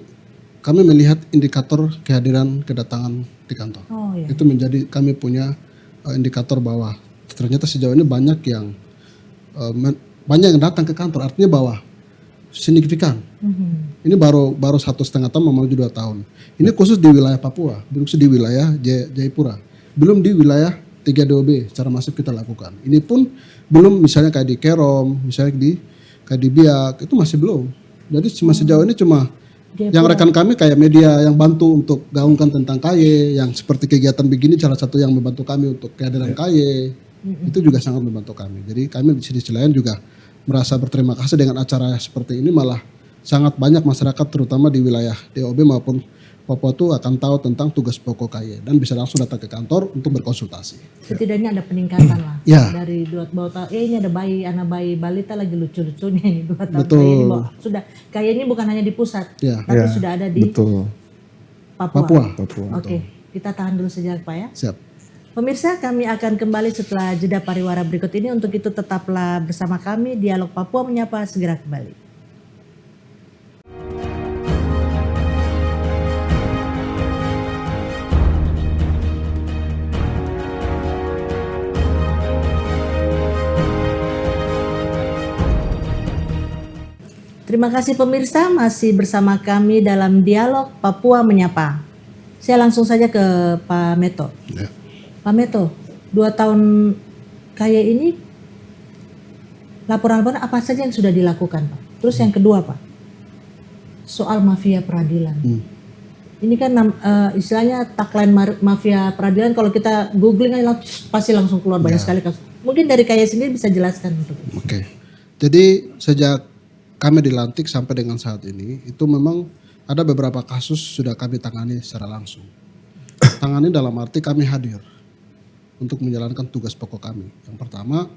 melihat indikator kehadiran kedatangan di kantor. Oh iya. Itu menjadi kami punya indikator bahwa ternyata sejauh ini banyak yang datang ke kantor. Artinya bahwa signifikan. Ini baru 1,5 tahun menuju 2 tahun. Ini khusus di wilayah Papua, belum di wilayah Jayapura, belum di wilayah 3DOB secara masif kita lakukan. Ini pun belum misalnya kayak di Kerom, misalnya kayak di Biak, itu masih belum. Jadi sejauh ini cuma Jayapura. yang rekan kami kayak media yang bantu untuk gaungkan tentang KY, yang seperti kegiatan begini salah satu yang membantu kami untuk kehadiran KY, itu juga sangat membantu kami. Jadi kami di sisi lain juga merasa berterima kasih dengan acara seperti ini, malah sangat banyak masyarakat terutama di wilayah DOB maupun Papua itu akan tahu tentang tugas pokok KY dan bisa langsung datang ke kantor untuk berkonsultasi. Setidaknya ada peningkatan lah. Ya. Dari 2 tahun, ini ada anak bayi balita lagi lucu-lucunya ini 2 tahun. Betul. Kayak ini, sudah kayak ini bukan hanya di pusat, Ya. tapi sudah ada di Papua. Oke, kita tahan dulu sejenak Pak ya. Siap. Pemirsa, kami akan kembali setelah jeda pariwara berikut ini. Untuk itu tetaplah bersama kami, Dialog Papua Menyapa segera kembali. Terima kasih pemirsa, masih bersama kami dalam Dialog Papua Menyapa. Saya langsung saja ke Pak Meto. Ya. Pak Meto, 2 tahun kaya ini laporan-laporan apa saja yang sudah dilakukan Pak? Terus yang kedua Pak, soal mafia peradilan. Ini kan istilahnya tagline mafia peradilan, kalau kita googling aja pasti langsung keluar banyak sekali kasus. Mungkin dari Kaya sendiri bisa jelaskan untuk Oke. Jadi sejak kami dilantik sampai dengan saat ini itu memang ada beberapa kasus sudah kami tangani secara langsung. Tangani dalam arti kami hadir untuk menjalankan tugas pokok kami. Yang pertama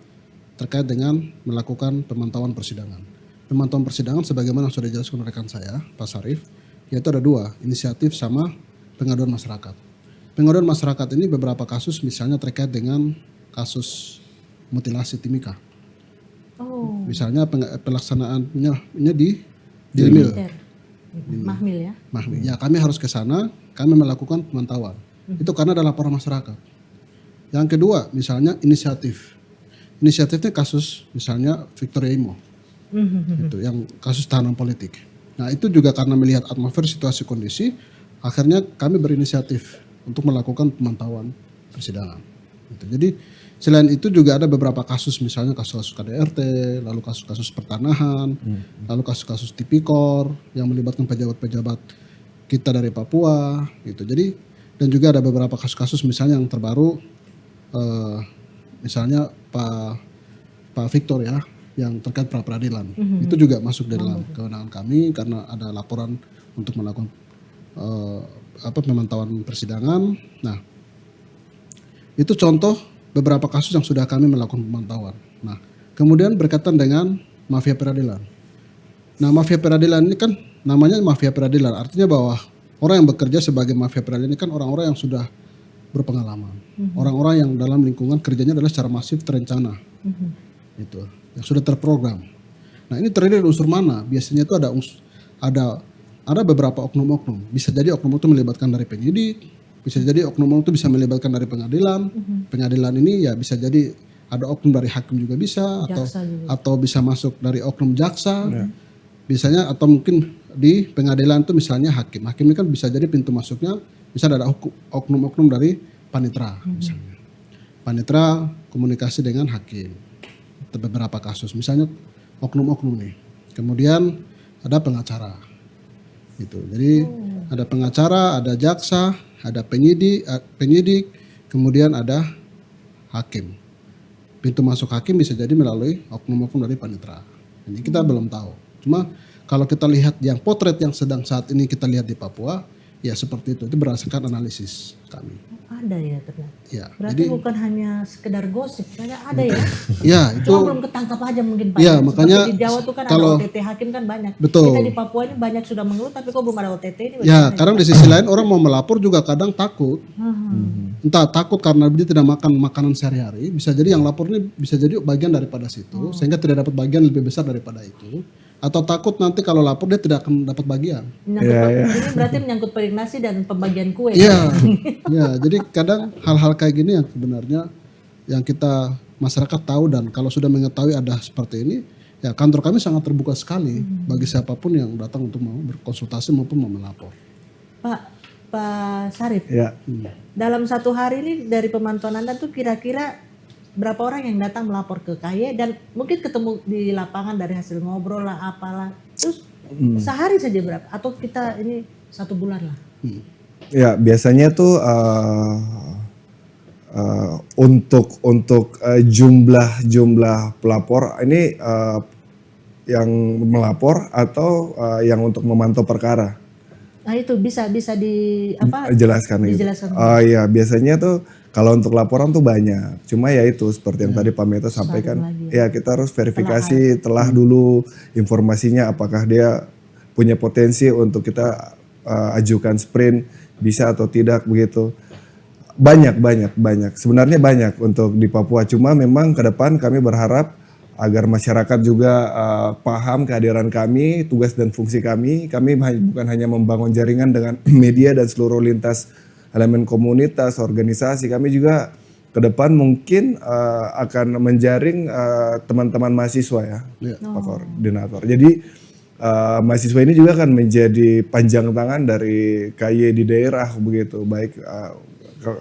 terkait dengan melakukan pemantauan persidangan. Pemantauan persidangan sebagaimana sudah dijelaskan rekan saya, Pak Sarif, yaitu ada dua, inisiatif sama pengaduan masyarakat. Pengaduan masyarakat ini beberapa kasus misalnya terkait dengan kasus mutilasi Timika. oh, Misalnya pelaksanaannya di Dilmil. Mahmil ya. Mahmil. Ya kami harus ke sana, kami melakukan pemantauan. Itu karena ada laporan masyarakat. Yang kedua misalnya inisiatif. Inisiatifnya kasus misalnya Victoria Imo. Itu yang kasus tahanan politik. Nah itu juga karena melihat atmosfer situasi kondisi, akhirnya kami berinisiatif untuk melakukan pemantauan persidangan. Gitu. Jadi selain itu juga ada beberapa kasus, misalnya kasus-kasus KDRT, lalu kasus-kasus pertanahan, lalu kasus-kasus tipikor yang melibatkan pejabat-pejabat kita dari Papua. Gitu. Jadi dan juga ada beberapa kasus-kasus misalnya yang terbaru, misalnya Pak Victor ya, yang terkait pra peradilan. Itu juga masuk dalam kewenangan kami karena ada laporan untuk melakukan pemantauan persidangan. Nah, itu contoh beberapa kasus yang sudah kami melakukan pemantauan. Nah, kemudian berkaitan dengan mafia peradilan. Nah, mafia peradilan ini kan namanya mafia peradilan, artinya bahwa orang yang bekerja sebagai mafia peradilan ini kan orang-orang yang sudah berpengalaman, orang-orang yang dalam lingkungan kerjanya adalah secara masif terencana. Itu yang sudah terprogram. Nah ini terdiri dari unsur mana? Biasanya itu ada beberapa oknum-oknum. Bisa jadi oknum itu melibatkan dari penyidik, bisa jadi oknum itu bisa melibatkan dari pengadilan. Pengadilan ini ya bisa jadi ada oknum dari hakim juga bisa, atau bisa masuk dari oknum jaksa. Biasanya atau mungkin di pengadilan itu misalnya hakim. Hakim ini kan bisa jadi pintu masuknya bisa ada oknum-oknum dari panitra misalnya. Panitra komunikasi dengan hakim. Beberapa kasus misalnya oknum-oknum nih, kemudian ada pengacara gitu. Jadi ada pengacara, ada jaksa, ada penyidik, kemudian ada hakim. Pintu masuk hakim bisa jadi melalui oknum-oknum dari panitra. Ini kita belum tahu. Cuma kalau kita lihat yang potret yang sedang saat ini kita lihat di Papua, ya seperti itu berdasarkan analisis kami. Ada ya ternyata. Ya, berarti bukan hanya sekedar gosip, ada ya. Ya itu. Cuma belum ketangkap aja mungkin Pak. Ya makanya di Jawa tuh kan kalau, ada OTT hakim kan banyak. Betul. Kita di Papua ini banyak sudah mengeluh tapi kok belum ada OTT ini. Ya karena di sisi lain orang mau melapor juga kadang takut. Entah takut karena dia tidak makan makanan sehari-hari. Bisa jadi yang lapor ini bisa jadi bagian daripada situ, sehingga tidak dapat bagian lebih besar daripada itu. Atau takut nanti kalau lapor dia tidak akan dapat bagian. Ini berarti menyangkut perignasi dan pembagian kue. Iya, ya, jadi kadang hal-hal kayak gini yang sebenarnya yang kita masyarakat tahu, dan kalau sudah mengetahui ada seperti ini, ya kantor kami sangat terbuka sekali bagi siapapun yang datang untuk mau berkonsultasi maupun mau melapor. Pak Sarif, dalam satu hari ini dari pemantauan Anda tuh kira-kira berapa orang yang datang melapor ke KY dan mungkin ketemu di lapangan dari hasil ngobrol lah apalah, terus sehari saja berapa atau kita ini 1 bulan lah? Ya biasanya tuh untuk jumlah pelapor ini yang melapor atau yang untuk memantau perkara. Nah itu bisa dijelaskan gitu. Oh iya, biasanya tuh kalau untuk laporan tuh banyak. Cuma ya itu seperti yang tadi Pak Meto sampaikan, ya kita harus verifikasi telah dulu informasinya apakah dia punya potensi untuk kita ajukan sprint bisa atau tidak begitu. Banyak. Sebenarnya banyak untuk di Papua. Cuma memang ke depan kami berharap agar masyarakat juga paham kehadiran kami, tugas dan fungsi kami. Kami bukan hanya membangun jaringan dengan media dan seluruh lintas elemen komunitas, organisasi. Kami juga ke depan mungkin akan menjaring teman-teman mahasiswa ya, Pak Koordinator. Jadi mahasiswa ini juga akan menjadi panjang tangan dari KY di daerah begitu. Baik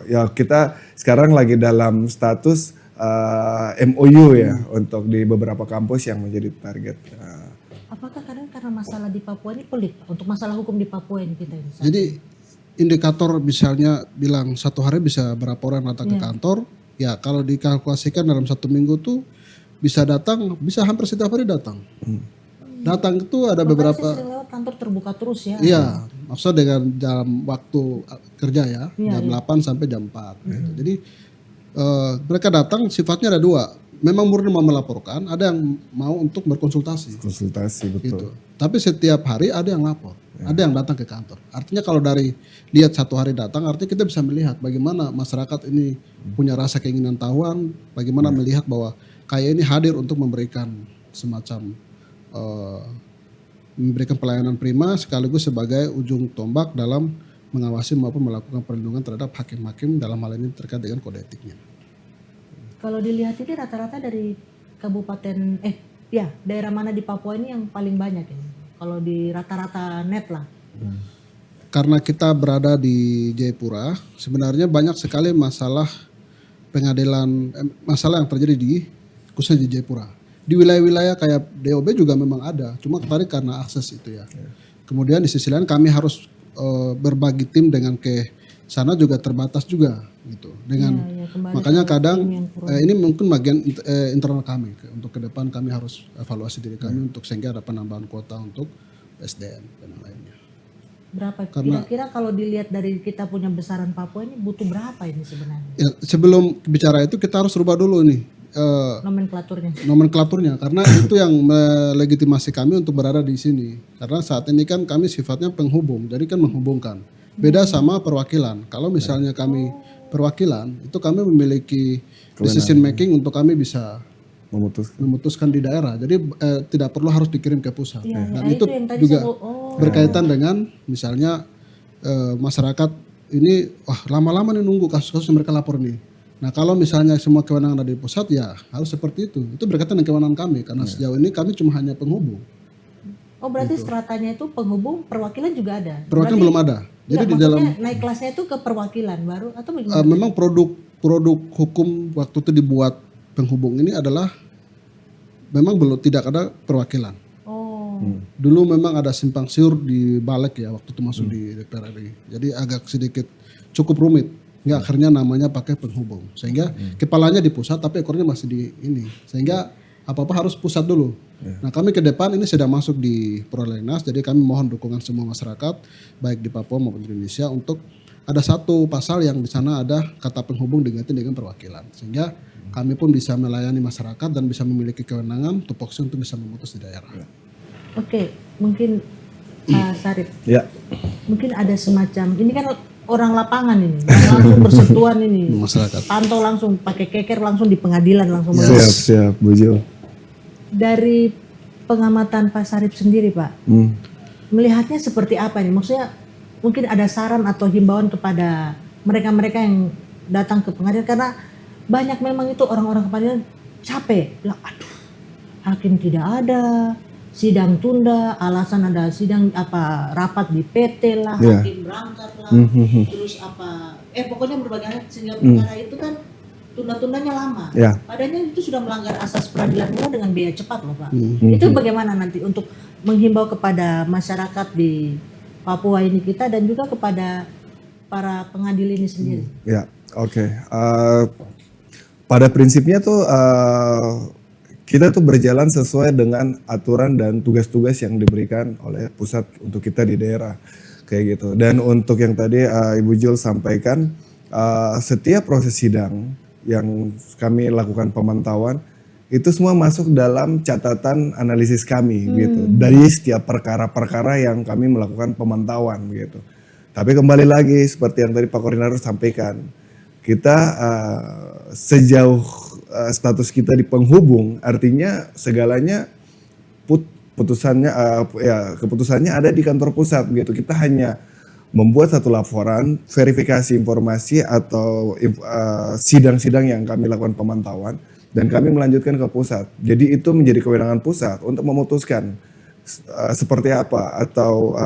ya kita sekarang lagi dalam status MOU ya untuk di beberapa kampus yang menjadi target. Apakah kadang karena masalah di Papua ini pelik, untuk masalah hukum di Papua ini kita ini? Jadi indikator misalnya bilang 1 hari bisa berapa orang datang ke kantor, ya kalau dikalkulasikan dalam 1 minggu tuh bisa datang, bisa hampir setiap hari datang. Datang itu ada Makanya beberapa, saya sering lewat kantor terbuka terus ya. iya, maksudnya dengan dalam waktu kerja ya, jam 8 sampai jam 4. Gitu. Jadi mereka datang sifatnya ada 2. Memang murni mau melaporkan, ada yang mau untuk berkonsultasi. Konsultasi, betul. Gitu. Tapi setiap hari ada yang lapor, ada yang datang ke kantor. Artinya kalau dari lihat 1 hari datang, artinya kita bisa melihat bagaimana masyarakat ini punya rasa keinginan tahuan, bagaimana melihat bahwa kayak ini hadir untuk memberikan semacam memberikan pelayanan prima sekaligus sebagai ujung tombak dalam mengawasi maupun melakukan perlindungan terhadap hakim-hakim dalam hal ini terkait dengan kode etiknya. Kalau dilihat ini rata-rata dari kabupaten daerah mana di Papua ini yang paling banyak ini? Kalau di rata-rata net lah. Karena kita berada di Jayapura, sebenarnya banyak sekali masalah pengadilan, masalah yang terjadi di khususnya di Jayapura. Di wilayah-wilayah kayak DOB juga memang ada, cuma kemarin karena akses itu ya. Kemudian di sisi lain kami harus berbagi tim dengan ke sana juga terbatas juga gitu. Dengan makanya kadang ini mungkin bagian internal kami untuk ke depan kami harus evaluasi diri kami untuk sehingga ada penambahan kuota untuk SDM dan yang lainnya. Berapa kira-kira kalau dilihat dari kita punya besaran Papua ini butuh berapa ini sebenarnya? Ya, sebelum bicara itu kita harus rubah dulu nih nomenklaturnya karena itu yang melegitimasi kami untuk berada di sini. Karena saat ini kan kami sifatnya penghubung, jadi kan menghubungkan. Beda sama perwakilan. Kalau misalnya kami perwakilan, itu kami memiliki decision making untuk kami bisa memutuskan di daerah. Jadi tidak perlu harus dikirim ke pusat. Dan itu juga berkaitan dengan misalnya masyarakat ini lama-lama nih nunggu kasus-kasus yang mereka lapor nih. Nah kalau misalnya semua kewenangan ada di pusat ya harus seperti itu. Itu berkaitan dengan kewenangan kami karena sejauh ini kami cuma hanya penghubung. Oh berarti stratanya itu penghubung, perwakilan juga ada? Perwakilan belum ada. Jadi di dalam naik kelasnya itu ke perwakilan baru atau bagaimana? Memang produk hukum waktu itu dibuat penghubung ini adalah memang tidak ada perwakilan. Dulu memang ada simpang siur di balik ya waktu itu masuk di DPR RI. Jadi agak sedikit cukup rumit. Nggak akhirnya namanya pakai penghubung. Sehingga kepalanya di pusat tapi ekornya masih di ini. Sehingga apa-apa harus pusat dulu. Nah kami ke depan ini sedang masuk di prolegnas. Jadi kami mohon dukungan semua masyarakat baik di Papua maupun di Indonesia untuk ada satu pasal yang di sana ada kata penghubung diganti dengan perwakilan. Sehingga kami pun bisa melayani masyarakat dan bisa memiliki kewenangan tupoksi untuk bisa memutus di daerah. Oke, mungkin Pak Sarip. Ya. Mungkin ada semacam ini kan orang lapangan ini langsung bersentuhan ini masyarakat. Pantau langsung pakai keker langsung di pengadilan langsung. Siap Bu Jo. Dari pengamatan Pak Sarip sendiri Pak, melihatnya seperti apa nih? Maksudnya mungkin ada saran atau himbauan kepada mereka-mereka yang datang ke pengadilan karena banyak memang itu orang-orang ke pengadilan capek, bilang aduh hakim tidak ada, sidang tunda, alasan ada sidang rapat di PT lah, hakim berangkat lah, terus pokoknya berbagai hal sehingga perkara itu kan tunda-tundanya lama. Padahal itu sudah melanggar asas peradilan umum dengan biaya cepat loh Pak. Itu bagaimana nanti untuk menghimbau kepada masyarakat di Papua ini kita dan juga kepada para pengadil ini sendiri? Ya, oke. Pada prinsipnya tuh kita tuh berjalan sesuai dengan aturan dan tugas-tugas yang diberikan oleh pusat untuk kita di daerah kayak gitu. Dan untuk yang tadi Ibu Jul sampaikan, setiap proses sidang yang kami lakukan pemantauan itu semua masuk dalam catatan analisis kami gitu dari setiap perkara-perkara yang kami melakukan pemantauan gitu. Tapi kembali lagi seperti yang tadi Pak Koordinator sampaikan, kita sejauh status kita di penghubung artinya segalanya keputusannya ada di kantor pusat gitu. Kita hanya membuat satu laporan, verifikasi informasi atau sidang-sidang yang kami lakukan pemantauan dan kami melanjutkan ke pusat. Jadi itu menjadi kewenangan pusat untuk memutuskan seperti apa atau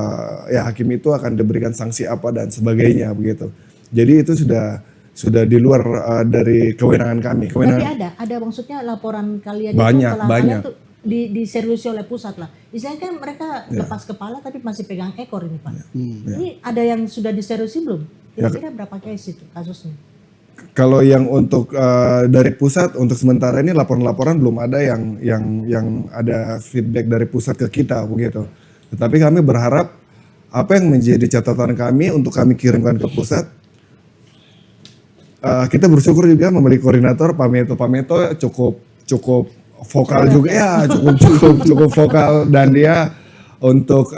hakim itu akan diberikan sanksi apa dan sebagainya begitu. Jadi itu sudah di luar dari kewenangan kami. Tapi ada maksudnya laporan kalian banyak, itu ke lapangan tuh diseriusi oleh pusat lah. Misalnya kan mereka lepas kepala tapi masih pegang ekor ini Pak. Ini ada yang sudah diseriusi belum? Kira-kira berapa case itu kasusnya? Kalau yang untuk dari pusat untuk sementara ini laporan-laporan belum ada yang ada feedback dari pusat ke kita begitu. Tetapi kami berharap apa yang menjadi catatan kami untuk kami kirimkan ke pusat. Kita bersyukur juga memiliki koordinator Pameto cukup vokal juga ya, cukup vokal, dan dia untuk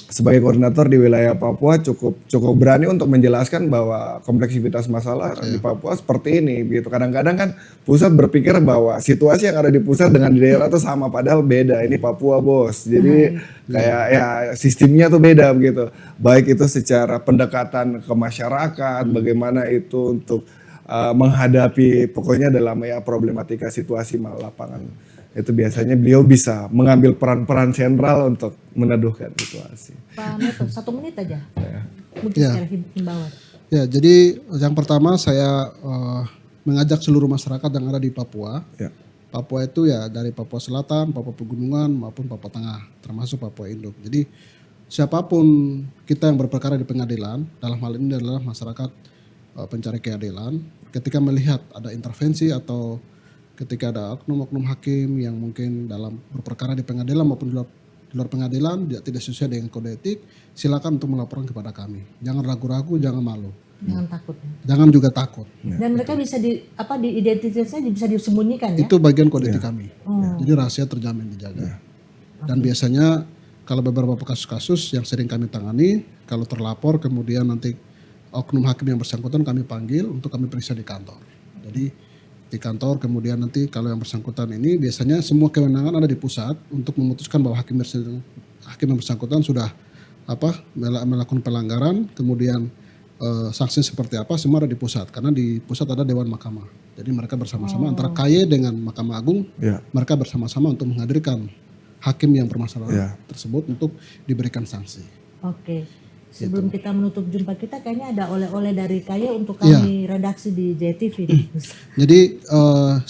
sebagai koordinator di wilayah Papua cukup berani untuk menjelaskan bahwa kompleksitas masalah di Papua seperti ini gitu. Kadang-kadang kan pusat berpikir bahwa situasi yang ada di pusat dengan di daerah itu sama, padahal beda. Ini Papua bos, jadi kayak ya sistemnya tuh beda begitu. Baik itu secara pendekatan ke masyarakat, bagaimana itu untuk menghadapi pokoknya dalam ya problematika situasi lapangan. Itu biasanya beliau bisa mengambil peran-peran sentral untuk meneduhkan situasi. Pak Meto, 1 menit aja. Mungkin secara himbauan. Ya, jadi yang pertama saya mengajak seluruh masyarakat yang ada di Papua. Ya. Papua itu ya dari Papua Selatan, Papua Pegunungan maupun Papua Tengah, termasuk Papua Induk. Jadi siapapun kita yang berperkara di pengadilan, dalam hal ini adalah masyarakat pencari keadilan, ketika melihat ada intervensi atau ketika ada oknum-oknum hakim yang mungkin dalam berperkara di pengadilan maupun di luar pengadilan tidak sesuai dengan kode etik, silakan untuk melaporkan kepada kami. Jangan ragu-ragu, jangan malu. Jangan takut. Jangan juga takut. Dan mereka bisa diidentitasnya bisa disembunyikan ya? Itu bagian kode etik kami. Jadi rahasia terjamin dijaga. Dan biasanya kalau beberapa kasus-kasus yang sering kami tangani, kalau terlapor kemudian nanti oknum hakim yang bersangkutan kami panggil untuk kami periksa di kantor. Jadi di kantor kemudian nanti kalau yang bersangkutan ini biasanya semua kewenangan ada di pusat untuk memutuskan bahwa hakim yang bersangkutan sudah melakukan pelanggaran, kemudian sanksi seperti apa semua ada di pusat, karena di pusat ada Dewan Mahkamah. Jadi mereka bersama-sama antara KY dengan Mahkamah Agung, mereka bersama-sama untuk menghadirkan hakim yang bermasalah tersebut untuk diberikan sanksi. Oke. Sebelum kita menutup jumpa kita, kayaknya ada oleh-oleh dari KY untuk kami redaksi di JTV. Jadi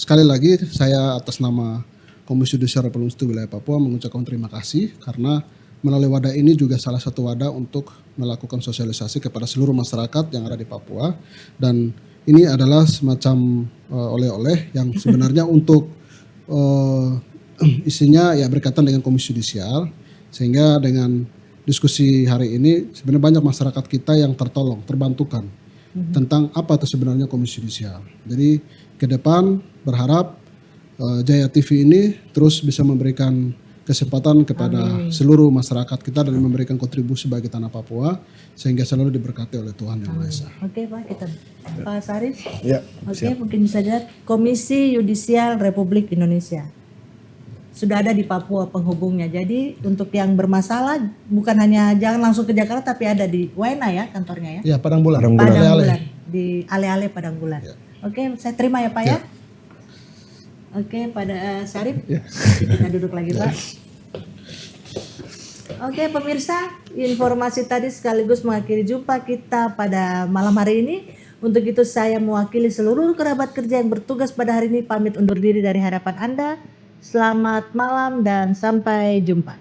sekali lagi saya atas nama Komisi Yudisial Republik Indonesia Wilayah Papua mengucapkan terima kasih, karena melalui wadah ini juga salah satu wadah untuk melakukan sosialisasi kepada seluruh masyarakat yang ada di Papua, dan ini adalah semacam oleh-oleh yang sebenarnya untuk isinya ya berkaitan dengan Komisi Yudisial, sehingga dengan diskusi hari ini sebenarnya banyak masyarakat kita yang terbantukan tentang apa itu sebenarnya Komisi Yudisial. Jadi ke depan berharap Jaya TV ini terus bisa memberikan kesempatan kepada seluruh masyarakat kita dan memberikan kontribusi bagi tanah Papua sehingga selalu diberkati oleh Tuhan Yang Maha Esa. Oke Pak, Pak Sarif. Ya, Oke, mungkin bisa lihat Komisi Yudisial Republik Indonesia. Sudah ada di Papua penghubungnya. Jadi untuk yang bermasalah bukan hanya jangan langsung ke Jakarta, tapi ada di Waena ya kantornya ya. Ya, Padang Bulan. Padang Bulan. Di Ale-ale Padang Bulan. Ya. Oke, saya terima ya Pak ya. Oke, pada Syarif. Kita duduk lagi Pak. Oke pemirsa, informasi tadi sekaligus mengakhiri jumpa kita pada malam hari ini. Untuk itu saya mewakili seluruh kerabat kerja yang bertugas pada hari ini pamit undur diri dari hadapan Anda. Selamat malam dan sampai jumpa.